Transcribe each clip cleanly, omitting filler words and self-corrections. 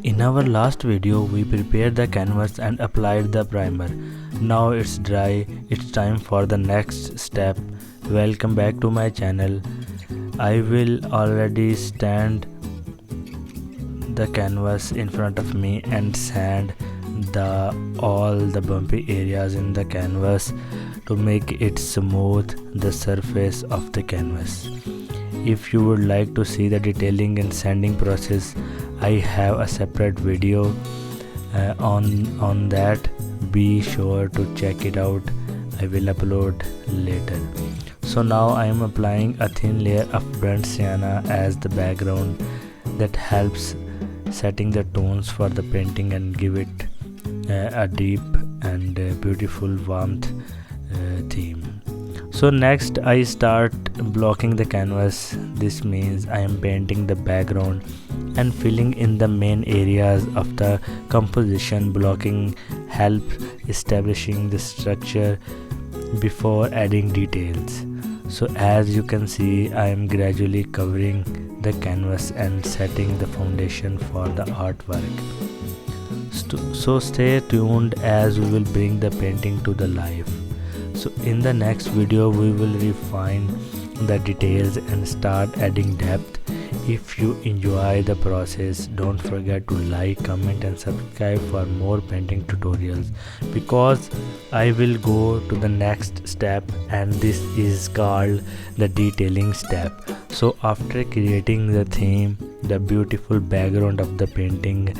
In our last video, we prepared the canvas and applied the primer. Now it's dry, it's time for the next step. Welcome back to my channel. I will already stand the canvas in front of me and sand all the bumpy areas in the canvas to make it smooth the surface of the canvas. If you would like to see the detailing and sanding process, I have a separate video on that. Be sure to check it out. I will upload later. So now I am applying a thin layer of burnt sienna as the background that helps setting the tones for the painting and give it a deep and beautiful warmth theme. So next I start blocking the canvas. This means I am painting the background and filling in the main areas of the composition. Blocking helps establishing the structure before adding details. So as you can see, I am gradually covering the canvas and setting the foundation for the artwork. So stay tuned as we will bring the painting to the life. So in the next video we will refine the details and start adding depth. If you enjoy the process, don't forget to like, comment and subscribe for more painting tutorials, because I will go to the next step, and this is called the detailing step. So after creating the theme, the beautiful background of the painting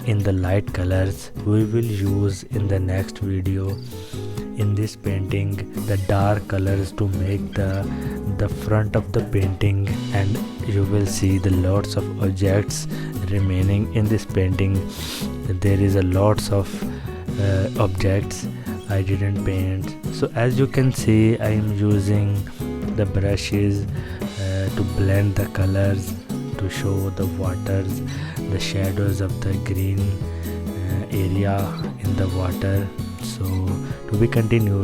in the light colors, we will use in the next video in this painting the dark colors to make the front of the painting, and you will see the lots of objects remaining in this painting. There is a lots of objects I didn't paint. So as you can see, I am using the brushes to blend the colors, to show the waters, the shadows of the green area in the water. So to be continued.